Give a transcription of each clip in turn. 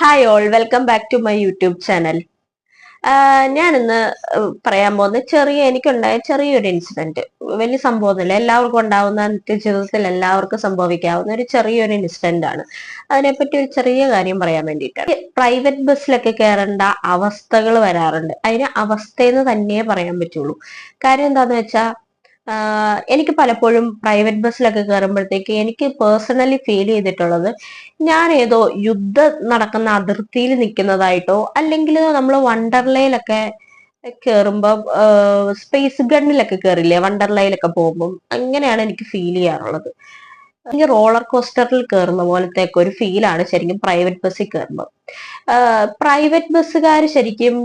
Hi all, welcome back to my YouTube channel. ഞാൻ ഇന്ന് പറയാൻ പോകുന്ന എനിക്കുണ്ടായ ചെറിയൊരു ഇൻസിഡന്റ്. വലിയ സംഭവമൊന്നുമില്ല, എല്ലാവർക്കും ഉണ്ടാവുന്ന നിത്യജീവിതത്തിൽ എല്ലാവർക്കും സംഭവിക്കാവുന്ന ഒരു ചെറിയൊരു ഇൻസിഡന്റ് ആണ്. അതിനെപ്പറ്റി ഒരു ചെറിയ കാര്യം പറയാൻ വേണ്ടിയിട്ടാണ്. പ്രൈവറ്റ് ബസ്സിലൊക്കെ കയറേണ്ട അവസ്ഥകൾ വരാറുണ്ട്. അതിന് അവസ്ഥയെന്ന് തന്നെ പറയാൻ പറ്റുള്ളൂ. കാര്യം എന്താന്ന് വെച്ചാൽ എനിക്ക് പലപ്പോഴും പ്രൈവറ്റ് ബസ്സിലൊക്കെ കയറുമ്പോഴത്തേക്ക് എനിക്ക് പേഴ്സണലി ഫീൽ ചെയ്തിട്ടുള്ളത്, ഞാൻ ഏതോ യുദ്ധം നടക്കുന്ന അതിർത്തിയിൽ നിൽക്കുന്നതായിട്ടോ, അല്ലെങ്കിൽ നമ്മൾ വണ്ടർലയിലൊക്കെ കേറുമ്പോ സ്പേസ് ഗണ്ണിലൊക്കെ കയറില്ലേ, വണ്ടർലയിലൊക്കെ പോകുമ്പോൾ അങ്ങനെയാണ് എനിക്ക് ഫീൽ ചെയ്യാറുള്ളത്. ഈ റോളർ കോസ്റ്ററിൽ കയറുന്ന പോലത്തെ ഒരു ഫീലാണ് ശരിക്കും പ്രൈവറ്റ് ബസ്സിൽ കയറുമ്പോൾ. പ്രൈവറ്റ് ബസ്സുകാർ ശരിക്കും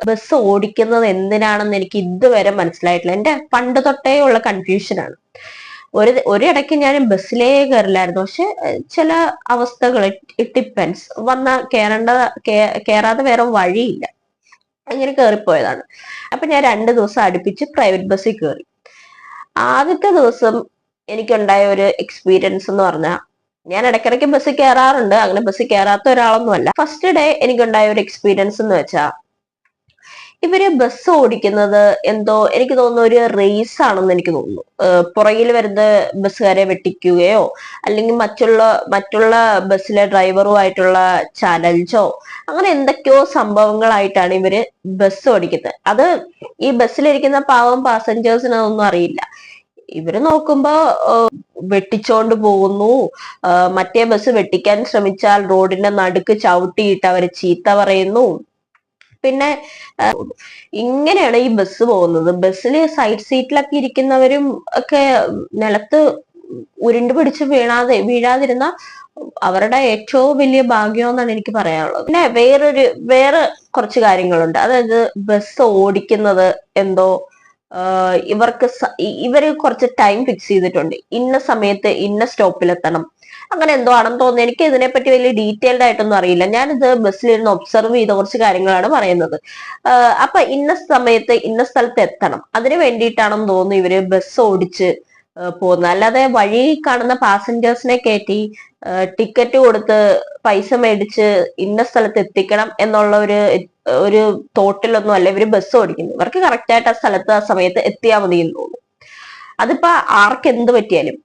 ബസ് ഓടിക്കുന്നത് എന്തിനാണെന്ന് എനിക്ക് ഇതുവരെ മനസ്സിലായിട്ടില്ല. എന്റെ പണ്ട് തൊട്ടേ ഉള്ള കൺഫ്യൂഷനാണ്. ഒരിടയ്ക്ക് ഞാൻ ബസ്സിലേ കയറില്ലായിരുന്നു. പക്ഷെ ചില അവസ്ഥകൾ, ഇറ്റ് ഡിപ്പെൻസ്, കയറാതെ വേറെ വഴിയില്ല, അങ്ങനെ കയറിപ്പോയതാണ്. അപ്പൊ ഞാൻ 2 ദിവസം അടുപ്പിച്ച് പ്രൈവറ്റ് ബസ്സിൽ കയറി. ആദ്യത്തെ ദിവസം എനിക്കുണ്ടായ ഒരു എക്സ്പീരിയൻസ് എന്ന് പറഞ്ഞാൽ, ഞാൻ ഇടയ്ക്കിടയ്ക്ക് ബസ്സിൽ കയറാറുണ്ട്, അങ്ങനെ ബസ്സിൽ കയറാത്ത ഒരാളൊന്നും അല്ല. ഫസ്റ്റ് ഡേ എനിക്കുണ്ടായ ഒരു എക്സ്പീരിയൻസ് എന്ന് വെച്ചാൽ, ഇവര് ബസ് ഓടിക്കുന്നത് എന്തോ എനിക്ക് തോന്നുന്നു ഒരു റേസ് ആണെന്ന് എനിക്ക് തോന്നുന്നു. പുറകിൽ വരുന്ന ബസ്സുകാരെ വെട്ടിക്കുകയോ അല്ലെങ്കിൽ മറ്റുള്ള ബസ്സിലെ ഡ്രൈവറുമായിട്ടുള്ള ചലഞ്ചോ അങ്ങനെ എന്തൊക്കെയോ സംഭവങ്ങളായിട്ടാണ് ഇവര് ബസ് ഓടിക്കുന്നത്. അത് ഈ ബസ്സിലിരിക്കുന്ന പാവം പാസഞ്ചേഴ്സിന് അതൊന്നും അറിയില്ല. ഇവര് നോക്കുമ്പോ വെട്ടിച്ചോണ്ട് പോകുന്നു, മറ്റേ ബസ് വെട്ടിക്കാൻ ശ്രമിച്ചാൽ റോഡിന്റെ നടുക്ക് ചവിട്ടിയിട്ട് അവര് ചീത്ത പറയുന്നു. പിന്നെ ഇങ്ങനെയാണ് ഈ ബസ് പോകുന്നത്. ബസ്സില് സൈഡ് സീറ്റിലൊക്കെ ഇരിക്കുന്നവരും ഒക്കെ നിലത്ത് ഉരുണ്ടു പിടിച്ച് വീഴാതിരുന്ന അവരുടെ ഏറ്റവും വലിയ ഭാഗ്യം എന്നാണ് എനിക്ക് പറയാനുള്ളത്. പിന്നെ വേറെ കുറച്ച് കാര്യങ്ങളുണ്ട്. അതായത് ബസ് ഓടിക്കുന്നത് എന്തോ ഇവര് കുറച്ച് ടൈം ഫിക്സ് ചെയ്തിട്ടുണ്ട്. ഇന്ന സമയത്ത് ഇന്ന സ്റ്റോപ്പിലെത്തണം, അങ്ങനെ എന്തോ ആണെന്ന് തോന്നുന്നു. എനിക്ക് ഇതിനെപ്പറ്റി വലിയ ഡീറ്റെയിൽഡ് ആയിട്ടൊന്നും അറിയില്ല. ഞാനിത് ബസ്സിലിരുന്ന് ഒബ്സർവ് ചെയ്ത കുറച്ച് കാര്യങ്ങളാണ് പറയുന്നത്. അപ്പൊ ഇന്ന സമയത്ത് ഇന്ന സ്ഥലത്ത് എത്തണം, അതിന് വേണ്ടിയിട്ടാണെന്ന് തോന്നുന്നു ഇവര് ബസ് ഓടിച്ച് പോകുന്നത്. അല്ലാതെ വഴി കാണുന്ന പാസഞ്ചേഴ്സിനെ കയറ്റി ടിക്കറ്റ് കൊടുത്ത് പൈസ മേടിച്ച് ഇന്ന സ്ഥലത്ത് എത്തിക്കണം എന്നുള്ള ഒരു തോട്ടിലൊന്നും അല്ല ഇവര് ബസ് ഓടിക്കുന്നത്. ഇവർക്ക് കറക്റ്റ് ആയിട്ട് ആ സ്ഥലത്ത് ആ സമയത്ത് എത്തിയാൽ മതി എന്ന് തോന്നുന്നു. അതിപ്പോ ആർക്ക് എന്ത് പറ്റിയാലും,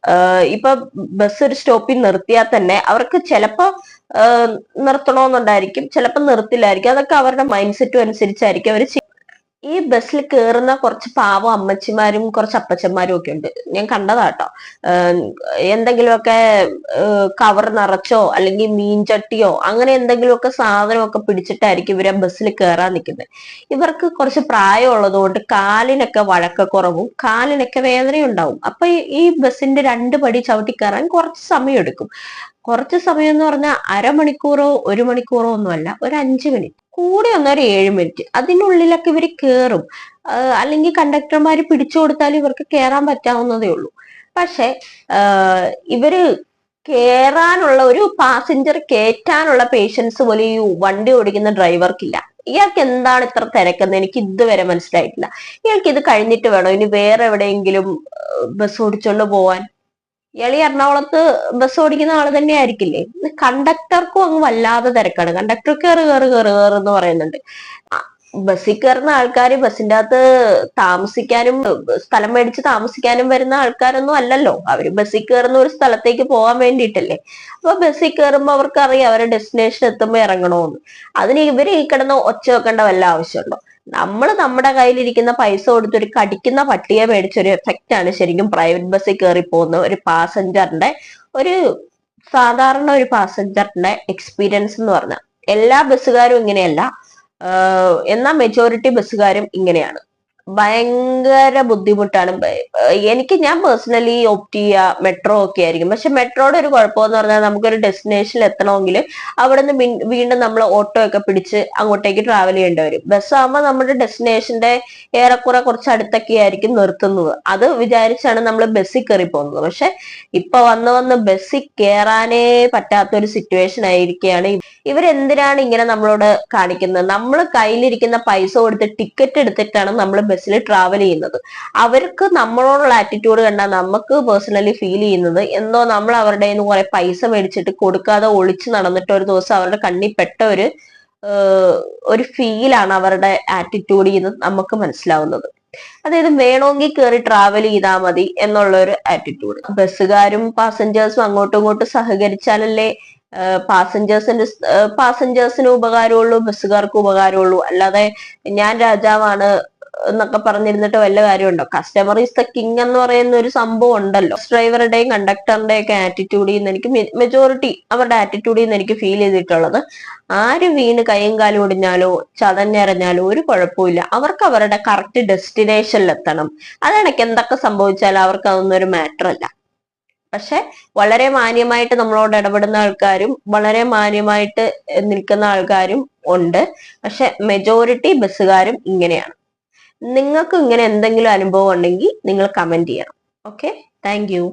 ഇപ്പൊ ബസ് ഒരു സ്റ്റോപ്പിൽ നിർത്തിയാൽ തന്നെ അവർക്ക് ചിലപ്പോ നിർത്തണമെന്നുണ്ടായിരിക്കും, ചിലപ്പോ നിർത്തില്ലായിരിക്കും. അതൊക്കെ അവരുടെ മൈൻഡ് സെറ്റും അനുസരിച്ചായിരിക്കും അവർ. ഈ ബസ്സിൽ കയറുന്ന കുറച്ച് പാവം അമ്മച്ചിമാരും കുറച്ച് അപ്പച്ചന്മാരും ഒക്കെ ഉണ്ട്, ഞാൻ കണ്ടതാട്ടോ. എന്തെങ്കിലുമൊക്കെ കവർ നിറച്ചോ അല്ലെങ്കിൽ മീൻചട്ടിയോ അങ്ങനെ എന്തെങ്കിലുമൊക്കെ സാധനമൊക്കെ പിടിച്ചിട്ടായിരിക്കും ഇവരെ ബസ്സിൽ കയറാൻ നിൽക്കുന്നത്. ഇവർക്ക് കുറച്ച് പ്രായമുള്ളത് കൊണ്ട് കാലിനൊക്കെ വഴക്കക്കുറവും കാലിനൊക്കെ വേദനയും ഉണ്ടാവും. അപ്പൊ ഈ ബസ്സിന്റെ 2 പടി ചവിട്ടി കയറാൻ കുറച്ച് സമയം എടുക്കും. കുറച്ച് സമയം എന്ന് പറഞ്ഞാൽ അരമണിക്കൂറോ 1 മണിക്കൂറോ ഒന്നുമല്ല, ഒരു 5 മിനിറ്റ്, കൂടി വന്നൊരു 7 മിനിറ്റ്, അതിനുള്ളിലൊക്കെ ഇവർ കയറും. അല്ലെങ്കിൽ കണ്ടക്ടർമാര് പിടിച്ചു കൊടുത്താൽ ഇവർക്ക് കയറാൻ പറ്റാവുന്നതേ ഉള്ളൂ. പക്ഷെ ഇവര് കേറാനുള്ള, ഒരു പാസഞ്ചർ കയറ്റാനുള്ള പേഷ്യൻസ് പോലും ഈ വണ്ടി ഓടിക്കുന്ന ഡ്രൈവർക്കില്ല. ഇയാൾക്ക് എന്താണ് ഇത്ര തിരക്കെന്ന് എനിക്ക് ഇതുവരെ മനസ്സിലായിട്ടില്ല. ഇയാൾക്ക് ഇത് കഴിഞ്ഞിട്ട് വേണോ ഇനി വേറെ എവിടെയെങ്കിലും ബസ് ഓടിച്ചോണ്ട് പോവാൻ? ഇയാളി എറണാകുളത്ത് ബസ് ഓടിക്കുന്ന ആള് തന്നെ ആയിരിക്കില്ലേ? കണ്ടക്ടർക്കും അങ്ങ് വല്ലാതെ തിരക്കാണ്. കണ്ടക്ടർ കയറ് കയറ് കയറ് കയറ് എന്ന് പറയുന്നുണ്ട്. ബസ്സിൽ കയറുന്ന ആൾക്കാർ ബസ്സിന്റെ അകത്ത് താമസിക്കാനും സ്ഥലം മേടിച്ച് താമസിക്കാനും വരുന്ന ആൾക്കാരൊന്നും അല്ലല്ലോ. അവര് ബസ്സിൽ കയറുന്ന ഒരു സ്ഥലത്തേക്ക് പോകാൻ വേണ്ടിയിട്ടല്ലേ. അപ്പൊ ബസ്സിൽ കയറുമ്പോ അവർക്ക് അറിയാം അവരുടെ ഡെസ്റ്റിനേഷൻ എത്തുമ്പോ ഇറങ്ങണോന്ന്. അതിന് ഇവര് ഈ കിടന്ന് ഒച്ച വെക്കേണ്ട വല്ല ആവശ്യമുണ്ടോ? നമ്മുടെ കയ്യിലിരിക്കുന്ന പൈസ കൊടുത്ത് ഒരു കടിക്കുന്ന പട്ടിയെ മേടിച്ചൊരു എഫക്റ്റ് ആണ് ശരിക്കും പ്രൈവറ്റ് ബസ്സിൽ കയറി പോകുന്ന ഒരു പാസഞ്ചറിന്റെ, ഒരു സാധാരണ ഒരു പാസഞ്ചറിന്റെ എക്സ്പീരിയൻസ് എന്ന് പറഞ്ഞാൽ. എല്ലാ ബസ്സുകാരും ഇങ്ങനെയല്ല, എന്നാൽ മെജോറിറ്റി ബസ്സുകാരും ഇങ്ങനെയാണ്. ഭയങ്കര ബുദ്ധിമുട്ടാണ്. ഞാൻ പേഴ്സണലി ഓപ്റ്റ് ചെയ്യുക മെട്രോ ഒക്കെ ആയിരിക്കും. പക്ഷെ മെട്രോയുടെ ഒരു കുഴപ്പമെന്ന് പറഞ്ഞാൽ നമുക്കൊരു ഡെസ്റ്റിനേഷനിൽ എത്തണമെങ്കിൽ അവിടെ നിന്ന് വീണ്ടും നമ്മൾ ഓട്ടോ ഒക്കെ പിടിച്ച് അങ്ങോട്ടേക്ക് ട്രാവൽ ചെയ്യേണ്ടി വരും. ബസ് ആകുമ്പോൾ നമ്മുടെ ഡെസ്റ്റിനേഷന്റെ ഏറെക്കുറെ കുറച്ച് അടുത്തൊക്കെ ആയിരിക്കും നിർത്തുന്നത്. അത് വിചാരിച്ചാണ് നമ്മൾ ബസ്സിൽ കയറി പോകുന്നത്. പക്ഷെ ഇപ്പൊ വന്ന് ബസ്സിൽ കയറാനേ പറ്റാത്തൊരു സിറ്റുവേഷൻ ആയിരിക്കുകയാണ്. ഇവരെന്തിനാണ് ഇങ്ങനെ നമ്മളോട് കാണിക്കുന്നത്? നമ്മൾ കയ്യിലിരിക്കുന്ന പൈസ കൊടുത്ത് ടിക്കറ്റ് എടുത്തിട്ടാണ് നമ്മൾ ബസ്സിൽ ട്രാവൽ ചെയ്യുന്നത്. അവർക്ക് നമ്മളോടുള്ള ആറ്റിറ്റ്യൂഡ് കണ്ടാൽ നമുക്ക് പേഴ്സണലി ഫീൽ ചെയ്യുന്നത് എന്തോ നമ്മൾ അവരുടെ നിന്ന് കുറെ പൈസ മേടിച്ചിട്ട് കൊടുക്കാതെ ഒളിച്ചു നടന്നിട്ട് ഒരു ദിവസം അവരുടെ കണ്ണിൽ പെട്ട ഒരു ഫീലാണ് അവരുടെ ആറ്റിറ്റ്യൂഡിൽ നിന്ന് നമുക്ക് മനസ്സിലാവുന്നത്. അതായത് വേണമെങ്കിൽ കയറി ട്രാവൽ ചെയ്താൽ മതി എന്നുള്ള ഒരു ആറ്റിറ്റ്യൂഡ്. ബസ്സുകാരും പാസഞ്ചേഴ്സും അങ്ങോട്ടും ഇങ്ങോട്ടും സഹകരിച്ചാലല്ലേ പാസഞ്ചേഴ്സിന് ഉപകാരമുള്ളൂ, ബസ്സുകാർക്ക് ഉപകാരമുള്ളൂ. അല്ലാതെ ഞാൻ രാജാവാണ് എന്നൊക്കെ പറഞ്ഞിരുന്നിട്ട് വല്ല കാര്യമുണ്ടോ? കസ്റ്റമർ ഈസ് ദ കിങ് എന്ന് പറയുന്ന ഒരു സംഭവം ഉണ്ടല്ലോ. ബസ് ഡ്രൈവറുടെയും കണ്ടക്ടറിന്റെയും ഒക്കെ ആറ്റിറ്റ്യൂഡിൽ നിന്ന് എനിക്ക് മെജോറിറ്റി അവരുടെ ആറ്റിറ്റ്യൂഡിൽ നിന്ന് എനിക്ക് ഫീൽ ചെയ്തിട്ടുള്ളത്, ആര് വീണ് കൈയും കാലും ഒടിഞ്ഞാലോ ചതഞ്ഞെറിഞ്ഞാലോ ഒരു കുഴപ്പമില്ല, അവർക്ക് അവരുടെ കറക്റ്റ് ഡെസ്റ്റിനേഷനിൽ എത്തണം. അതെനിക്ക് എന്തൊക്കെ സംഭവിച്ചാലും അവർക്ക് അതൊന്നും ഒരു മാറ്റർ അല്ല. പക്ഷെ വളരെ മാന്യമായിട്ട് നമ്മളോട് ഇടപെടുന്ന ആൾക്കാരും വളരെ മാന്യമായിട്ട് നിൽക്കുന്ന ആൾക്കാരും ഉണ്ട്. പക്ഷെ മെജോറിറ്റി ബസ്സുകാരും ഇങ്ങനെയാണ്. നിങ്ങൾക്ക് ഇങ്ങനെ എന്തെങ്കിലും അനുഭവം ഉണ്ടെങ്കിൽ നിങ്ങൾ കമന്റ് ചെയ്യണം. Okay, thank you.